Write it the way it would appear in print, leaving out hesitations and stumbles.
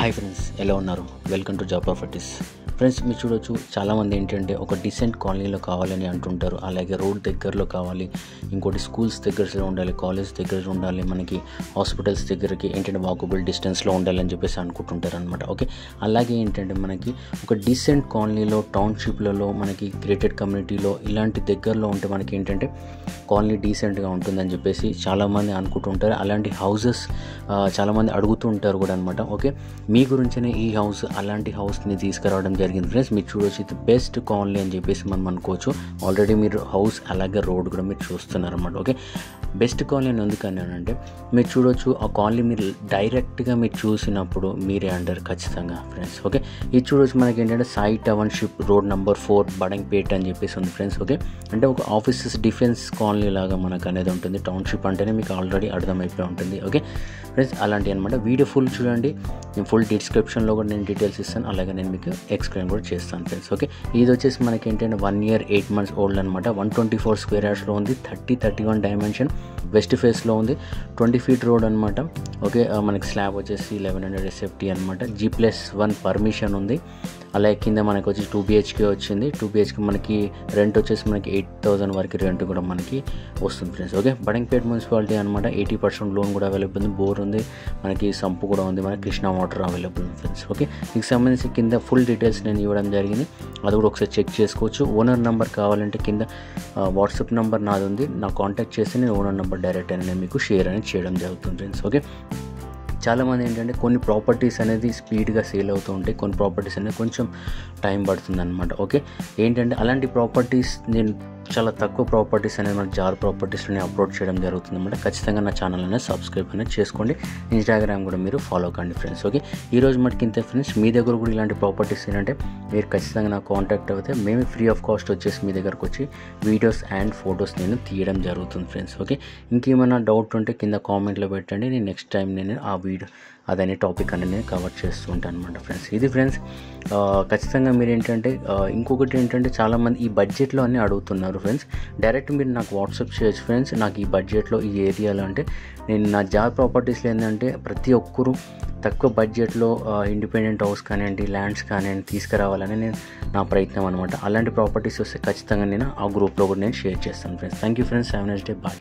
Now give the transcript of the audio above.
Hi friends, ఎలా ఉన్నారు? Welcome to job properties. Friends, మీరు చూడొచ్చు, చాలామంది ఏంటంటే ఒక డీసెంట్ కాలనీలో కావాలని అంటుంటారు. అలాగే రోడ్ దగ్గరలో కావాలి, ఇంకోటి స్కూల్స్ దగ్గరలో ఉండాలి, కాలేజ్ దగ్గర ఉండాలి, మనకి హాస్పిటల్స్ దగ్గరికి ఏంటంటే వాకబుల్ డిస్టెన్స్లో ఉండాలని చెప్పేసి అనుకుంటుంటారు అనమాట. ఓకే, అలాగే ఏంటంటే మనకి ఒక డీసెంట్ కాలనీలో, టౌన్షిప్లలో, మనకి క్రియేటెడ్ కమ్యూనిటీలో ఇలాంటి దగ్గరలో ఉంటే మనకి ఏంటంటే కాలనీ డీసెంట్గా ఉంటుందని చెప్పేసి చాలామంది అనుకుంటుంటారు. అలాంటి హౌసెస్ చాలామంది అడుగుతూ ఉంటారు కూడా అనమాట. ఓకే, మీ గురించనే ఈ హౌస్, అలాంటి హౌస్ని తీసుకురావడం జరిగింది ఫ్రెండ్స్. మీరు చూడొచ్చు, ఇది బెస్ట్ కాలనీ అని చెప్పేసి మనం అనుకోవచ్చు. ఆల్రెడీ మీరు హౌస్ అలాగే రోడ్ కూడా మీరు చూస్తున్నారు అనమాట. ఓకే, బెస్ట్ కాలనీ అని ఎందుకని అంటే మీరు చూడొచ్చు, ఆ కాలనీ మీరు డైరెక్ట్గా మీరు చూసినప్పుడు మీరే అంటారు ఖచ్చితంగా ఫ్రెండ్స్. ఓకే, ఇది చూడొచ్చు, మనకి ఏంటంటే Sai township road number 4 Badangpet అని చెప్పేసి ఉంది ఫ్రెండ్స్. ఓకే, అంటే ఒక ఆఫీసెస్ డిఫెన్స్ కాలనీ లాగా మనకు అనేది ఉంటుంది. టౌన్షిప్ అంటేనే మీకు ఆల్రెడీ అర్థమైపోయి ఉంటుంది. ఓకే ఫ్రెండ్స్, అలాంటివి అనమాట. వీడియో ఫుల్ చూడండి, నేను ఫుల్ డిస్క్రిప్షన్లో కూడా నేను డీటెయిల్స్ ఇస్తాను, అలాగే నేను మీకు ఎక్స్ప్లెయిన్ కూడా చేస్తాను ఫ్రెండ్స్. ఓకే, ఇది వచ్చేసి మనకి ఏంటంటే 1 year 8 months ఓల్డ్ అనమాట. 124 square yardsలో ఉంది. 30-31 డైమెన్షన్, వెస్ట్ ఫేస్లో ఉంది. 20 feet రోడ్ అనమాట. ఓకే, మనకి స్లాబ్ వచ్చేసి 1100 SFT అనమాట. G+1 పర్మిషన్ ఉంది. అలాగే కింద మనకి వచ్చి 2 BHK వచ్చింది. 2 BHK మనకి రెంట్ వచ్చేసి మనకి 8,000 వరకు రెంట్ కూడా మనకి వస్తుంది ఫ్రెండ్స్. ఓకే, బడంగ్పేట్ మున్సిపాలిటీ అనమాట. 80% లోన్ కూడా అవైలబుల్ ఉంది. బోర్ ఉంది, మనకి సంపు కూడా ఉంది, మనకి కృష్ణా వాటర్ అవైలబుల్ ఉంది ఫ్రెండ్స్. ఓకే, దీనికి సంబంధించి కింద ఫుల్ డీటెయిల్స్ నేను ఇవ్వడం జరిగింది, అది కూడా ఒకసారి చెక్ చేసుకోవచ్చు. ఓనర్ నెంబర్ కావాలంటే కింద వాట్సాప్ నెంబర్ నాది ఉంది, నా కాంటాక్ట్ చేసి నేను ఓనర్ నెంబర్ డైరెక్ట్ అని నేను మీకు షేర్ అనేది చేయడం జరుగుతుంది ఫ్రెండ్స్. ఓకే, చాలామంది ఏంటంటే కొన్ని ప్రాపర్టీస్ అనేది స్పీడ్గా సేల్ అవుతూ ఉంటాయి, కొన్ని ప్రాపర్టీస్ అనేది కొంచెం టైం పడుతుంది అనమాట. ఓకే, ఏంటంటే అలాంటి ప్రాపర్టీస్ నేను చాలా తక్కువ ప్రాపర్టీస్ అనేది మనకి జార్ ప్రాపర్టీస్ని అప్లోడ్ చేయడం జరుగుతుంది అనమాట. ఖచ్చితంగా నా ఛానల్ అనేది సబ్స్క్రైబ్ అనేది చేసుకోండి. ఇన్స్టాగ్రామ్ కూడా మీరు ఫాలో కండి ఫ్రెండ్స్. ఓకే, ఈరోజు మనకి ఇంతే ఫ్రెండ్స్. మీ దగ్గర కూడా ఇలాంటి ప్రాపర్టీస్ ఏంటంటే మీరు ఖచ్చితంగా నాకు కాంటాక్ట్ అవుతే మేము ఫ్రీ ఆఫ్ కాస్ట్ వచ్చేసి మీ దగ్గరకు వచ్చి వీడియోస్ అండ్ ఫొటోస్ నేను తీయడం జరుగుతుంది ఫ్రెండ్స్. ఓకే, ఇంకేమైనా డౌట్ ఉంటే కింద కామెంట్లో పెట్టండి, నేను నెక్స్ట్ టైం నేను ఆ వీడియో అదనే టాపిక్ అనేది నేను కవర్ చేస్తూ ఉంటాను అనమాట ఫ్రెండ్స్. ఇది ఫ్రెండ్స్, ఖచ్చితంగా మీరు ఏంటంటే ఇంకొకటి ఏంటంటే చాలామంది ఈ బడ్జెట్లో అన్నీ అడుగుతున్నారు ఫ్రెండ్స్. డైరెక్ట్ మీరు నాకు వాట్సాప్ చేయొచ్చు ఫ్రెండ్స్. నాకు ఈ బడ్జెట్లో ఈ ఏరియాలో అంటే నేను నా జాబ్ ప్రాపర్టీస్లో ఏంటంటే ప్రతి ఒక్కరూ తక్కువ బడ్జెట్లో ఇండిపెండెంట్ హౌస్ కానివ్వండి, ల్యాండ్స్ కానివ్వండి తీసుకురావాలని నేను నా ప్రయత్నం అనమాట. అలాంటి ప్రాపర్టీస్ వస్తే ఖచ్చితంగా నేను ఆ గ్రూప్లో కూడా నేను షేర్ చేస్తాను friends. Thank you friends, have a nice day, bye.